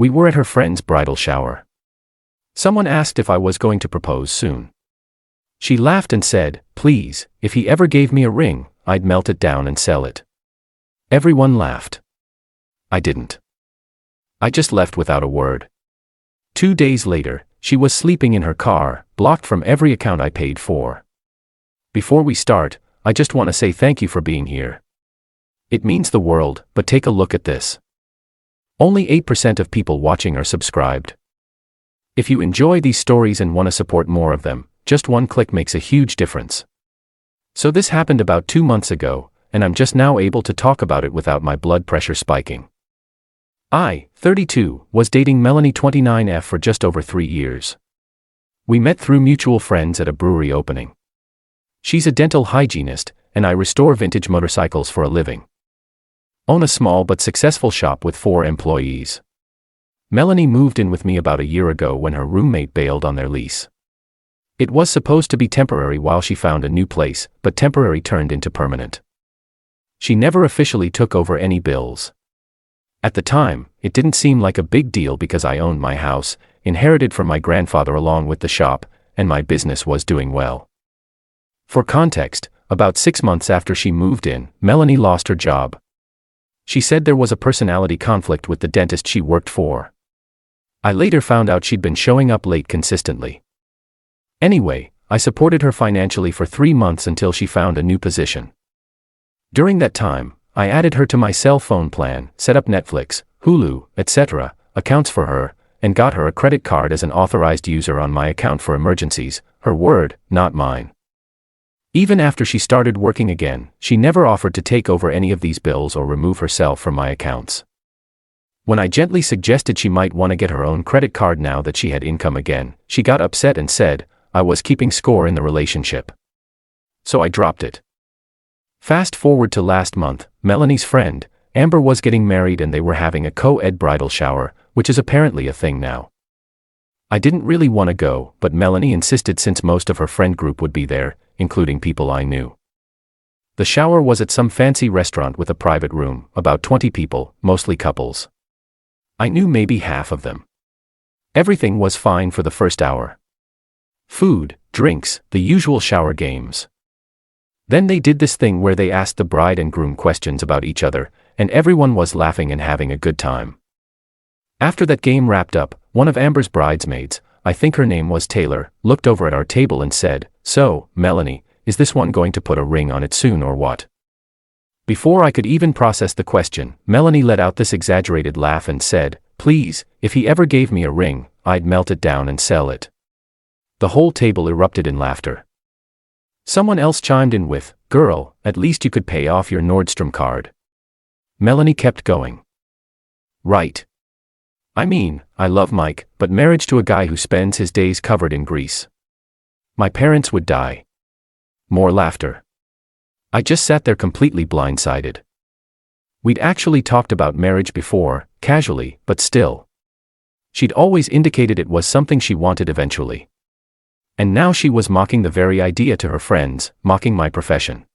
We were at her friend's bridal shower. Someone asked if I was going to propose soon. She laughed and said, "Please, if he ever gave me a ring, I'd melt it down and sell it." Everyone laughed. I didn't. I just left without a word. 2 days later, she was sleeping in her car, blocked from every account I paid for. Before we start, I just want to say thank you for being here. It means the world, but take a look at this. Only 8% of people watching are subscribed. If you enjoy these stories and want to support more of them, just one click makes a huge difference. So this happened about 2 months ago, and I'm just now able to talk about it without my blood pressure spiking. I, 32, was dating Melanie 29F for just over 3 years. We met through mutual friends at a brewery opening. She's a dental hygienist, and I restore vintage motorcycles for a living. Own a small but successful shop with 4 employees. Melanie moved in with me about a year ago when her roommate bailed on their lease. It was supposed to be temporary while she found a new place, but temporary turned into permanent. She never officially took over any bills. At the time, it didn't seem like a big deal because I owned my house, inherited from my grandfather along with the shop, and my business was doing well. For context, about 6 months after she moved in, Melanie lost her job. She said there was a personality conflict with the dentist she worked for. I later found out she'd been showing up late consistently. Anyway, I supported her financially for 3 months until she found a new position. During that time, I added her to my cell phone plan, set up Netflix, Hulu, etc., accounts for her, and got her a credit card as an authorized user on my account for emergencies, her word, not mine. Even after she started working again, she never offered to take over any of these bills or remove herself from my accounts. When I gently suggested she might want to get her own credit card now that she had income again, she got upset and said, I was keeping score in the relationship. So I dropped it. Fast forward to last month, Melanie's friend, Amber, was getting married and they were having a co-ed bridal shower, which is apparently a thing now. I didn't really want to go, but Melanie insisted since most of her friend group would be there, including people I knew. The shower was at some fancy restaurant with a private room, about 20 people, mostly couples. I knew maybe half of them. Everything was fine for the first hour. Food, drinks, the usual shower games. Then they did this thing where they asked the bride and groom questions about each other, and everyone was laughing and having a good time. After that game wrapped up, one of Amber's bridesmaids, I think her name was Taylor, looked over at our table and said, "So, Melanie, is this one going to put a ring on it soon or what?" Before I could even process the question, Melanie let out this exaggerated laugh and said, "Please, if he ever gave me a ring, I'd melt it down and sell it." The whole table erupted in laughter. Someone else chimed in with, "Girl, at least you could pay off your Nordstrom card." Melanie kept going. "Right. I mean, I love Mike, but marriage to a guy who spends his days covered in grease. My parents would die." More laughter. I just sat there completely blindsided. We'd actually talked about marriage before, casually, but still. She'd always indicated it was something she wanted eventually. And now she was mocking the very idea to her friends, mocking my profession.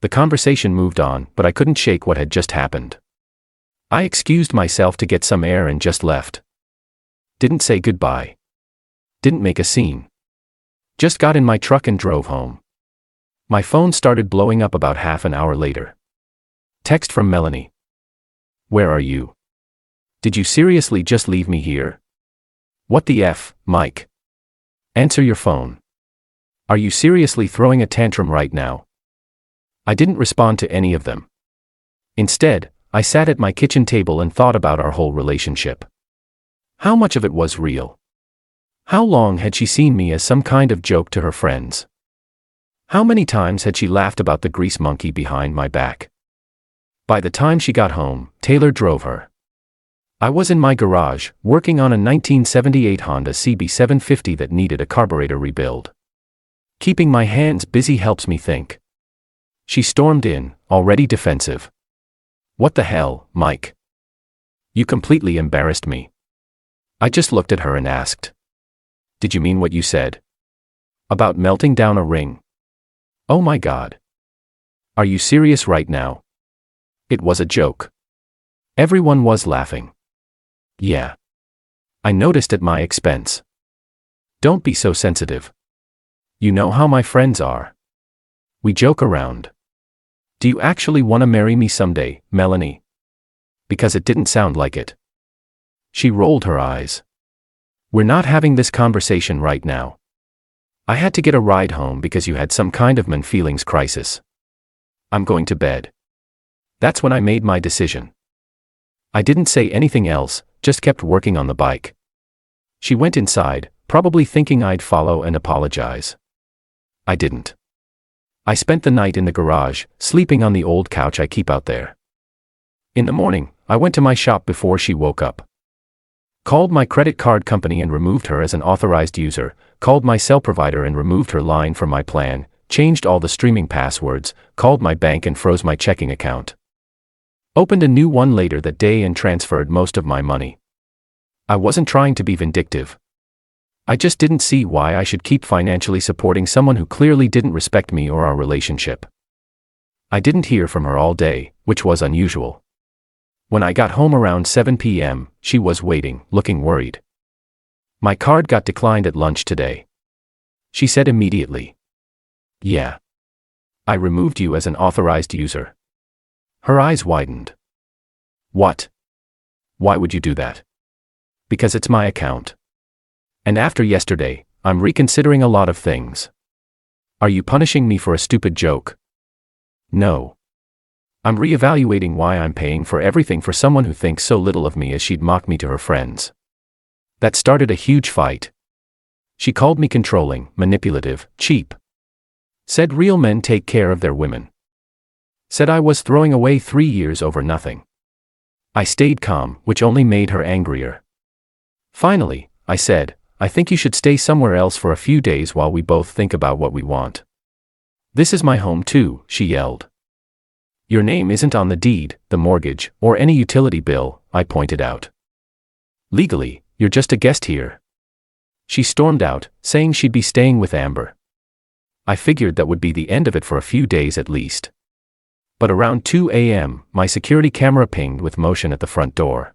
The conversation moved on, but I couldn't shake what had just happened. I excused myself to get some air and just left. Didn't say goodbye. Didn't make a scene. Just got in my truck and drove home. My phone started blowing up about half an hour later. Text from Melanie. "Where are you? Did you seriously just leave me here? What the F, Mike? Answer your phone. Are you seriously throwing a tantrum right now?" I didn't respond to any of them. Instead, I sat at my kitchen table and thought about our whole relationship. How much of it was real? How long had she seen me as some kind of joke to her friends? How many times had she laughed about the grease monkey behind my back? By the time she got home, Taylor drove her. I was in my garage, working on a 1978 Honda CB750 that needed a carburetor rebuild. Keeping my hands busy helps me think. She stormed in, already defensive. "What the hell, Mike? You completely embarrassed me." I just looked at her and asked, "Did you mean what you said? About melting down a ring? Oh my God. Are you serious right now?" It was a joke. Everyone was laughing. Yeah. I noticed at my expense. Don't be so sensitive. You know how my friends are. We joke around. Do you actually want to marry me someday, Melanie? Because it didn't sound like it. She rolled her eyes. We're not having this conversation right now. I had to get a ride home because you had some kind of feelings crisis. I'm going to bed. That's when I made my decision. I didn't say anything else, just kept working on the bike. She went inside, probably thinking I'd follow and apologize. I didn't. I spent the night in the garage, sleeping on the old couch I keep out there. In the morning, I went to my shop before she woke up. Called my credit card company and removed her as an authorized user, called my cell provider and removed her line from my plan, changed all the streaming passwords, called my bank and froze my checking account. Opened a new one later that day and transferred most of my money. I wasn't trying to be vindictive. I just didn't see why I should keep financially supporting someone who clearly didn't respect me or our relationship. I didn't hear from her all day, which was unusual. When I got home around 7 p.m., she was waiting, looking worried. My card got declined at lunch today. She said immediately. Yeah. I removed you as an authorized user. Her eyes widened. What? Why would you do that? Because it's my account. And after yesterday, I'm reconsidering a lot of things. Are you punishing me for a stupid joke? No. I'm reevaluating why I'm paying for everything for someone who thinks so little of me as she'd mock me to her friends. That started a huge fight. She called me controlling, manipulative, cheap. Said real men take care of their women. Said I was throwing away 3 years over nothing. I stayed calm, which only made her angrier. Finally, I said, I think you should stay somewhere else for a few days while we both think about what we want. This is my home too, she yelled. Your name isn't on the deed, the mortgage, or any utility bill, I pointed out. Legally, you're just a guest here. She stormed out, saying she'd be staying with Amber. I figured that would be the end of it for a few days at least. But around 2 a.m., my security camera pinged with motion at the front door.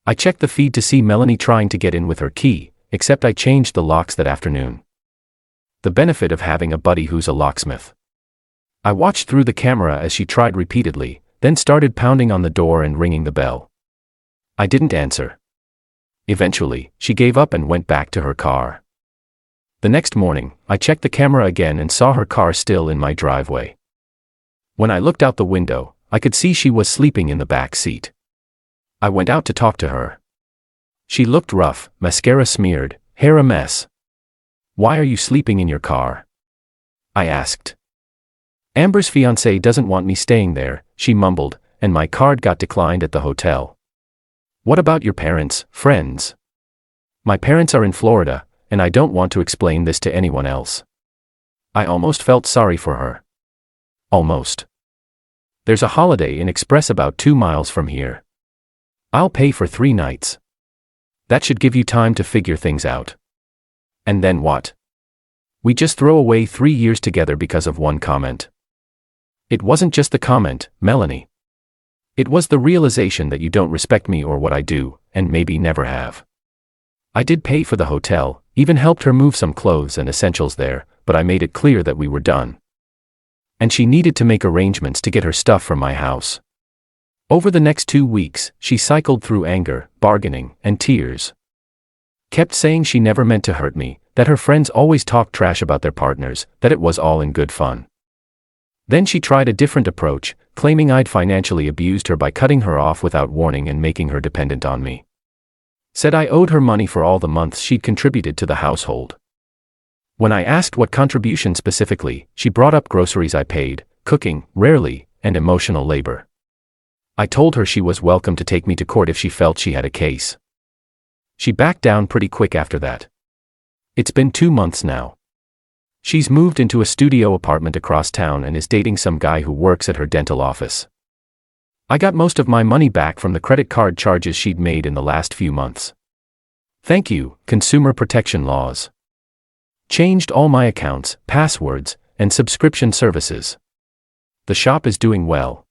I checked the feed to see Melanie trying to get in with her key, except I changed the locks that afternoon. The benefit of having a buddy who's a locksmith. I watched through the camera as she tried repeatedly, then started pounding on the door and ringing the bell. I didn't answer. Eventually, she gave up and went back to her car. The next morning, I checked the camera again and saw her car still in my driveway. When I looked out the window, I could see she was sleeping in the back seat. I went out to talk to her. She looked rough, mascara smeared, hair a mess. Why are you sleeping in your car? I asked. Amber's fiancé doesn't want me staying there, she mumbled, and my card got declined at the hotel. What about your parents, friends? My parents are in Florida, and I don't want to explain this to anyone else. I almost felt sorry for her. Almost. There's a Holiday Inn Express about 2 miles from here. I'll pay for 3 nights. That should give you time to figure things out. And then what? We just throw away 3 years together because of one comment. It wasn't just the comment, Melanie. It was the realization that you don't respect me or what I do, and maybe never have. I did pay for the hotel, even helped her move some clothes and essentials there, but I made it clear that we were done. And she needed to make arrangements to get her stuff from my house. Over the next 2 weeks, she cycled through anger, bargaining, and tears. Kept saying she never meant to hurt me, that her friends always talked trash about their partners, that it was all in good fun. Then she tried a different approach, claiming I'd financially abused her by cutting her off without warning and making her dependent on me. Said I owed her money for all the months she'd contributed to the household. When I asked what contribution specifically, she brought up groceries I paid, cooking, rarely, and emotional labor. I told her she was welcome to take me to court if she felt she had a case. She backed down pretty quick after that. It's been 2 months now. She's moved into a studio apartment across town and is dating some guy who works at her dental office. I got most of my money back from the credit card charges she'd made in the last few months. Thank you, consumer protection laws. Changed all my accounts, passwords, and subscription services. The shop is doing well.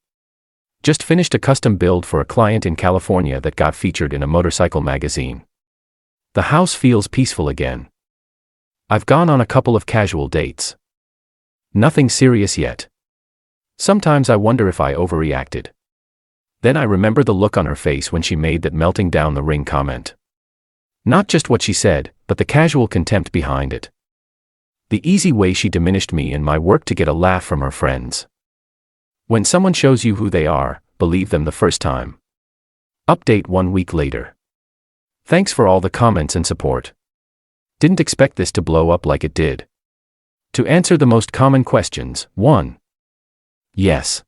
Just finished a custom build for a client in California that got featured in a motorcycle magazine. The house feels peaceful again. I've gone on a couple of casual dates. Nothing serious yet. Sometimes I wonder if I overreacted. Then I remember the look on her face when she made that melting down the ring comment. Not just what she said, but the casual contempt behind it. The easy way she diminished me and my work to get a laugh from her friends. When someone shows you who they are, believe them the first time. Update 1 week later. Thanks for all the comments and support. Didn't expect this to blow up like it did. To answer the most common questions, 1. Yes.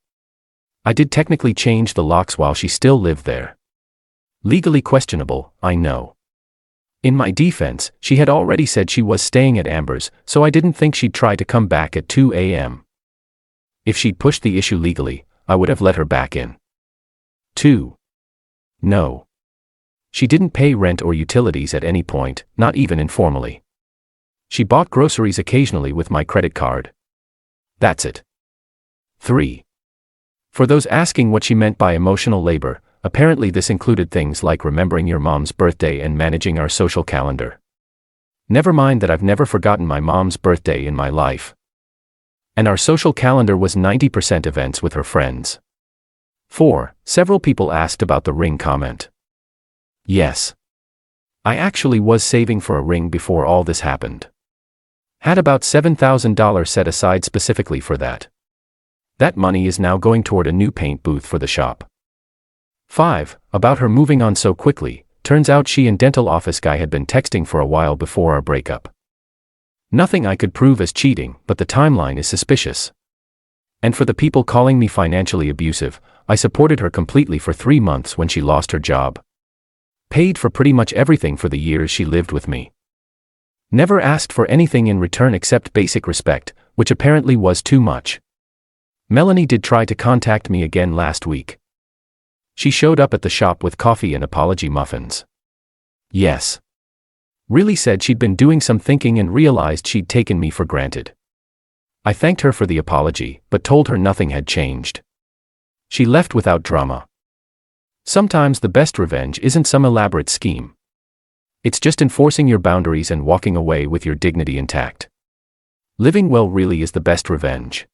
I did technically change the locks while she still lived there. Legally questionable, I know. In my defense, she had already said she was staying at Amber's, so I didn't think she'd try to come back at 2 a.m. If she'd pushed the issue legally, I would have let her back in. 2. No. She didn't pay rent or utilities at any point, not even informally. She bought groceries occasionally with my credit card. That's it. 3. For those asking what she meant by emotional labor, apparently this included things like remembering your mom's birthday and managing our social calendar. Never mind that I've never forgotten my mom's birthday in my life. And our social calendar was 90% events with her friends. 4. Several people asked about the ring comment. Yes. I actually was saving for a ring before all this happened. Had about $7,000 set aside specifically for that. That money is now going toward a new paint booth for the shop. 5. About her moving on so quickly, turns out she and dental office guy had been texting for a while before our breakup. Nothing I could prove as cheating, but the timeline is suspicious. And for the people calling me financially abusive, I supported her completely for 3 months when she lost her job. Paid for pretty much everything for the years she lived with me. Never asked for anything in return except basic respect, which apparently was too much. Melanie did try to contact me again last week. She showed up at the shop with coffee and apology muffins. Yes. Really said she'd been doing some thinking and realized she'd taken me for granted. I thanked her for the apology, but told her nothing had changed. She left without drama. Sometimes the best revenge isn't some elaborate scheme. It's just enforcing your boundaries and walking away with your dignity intact. Living well really is the best revenge.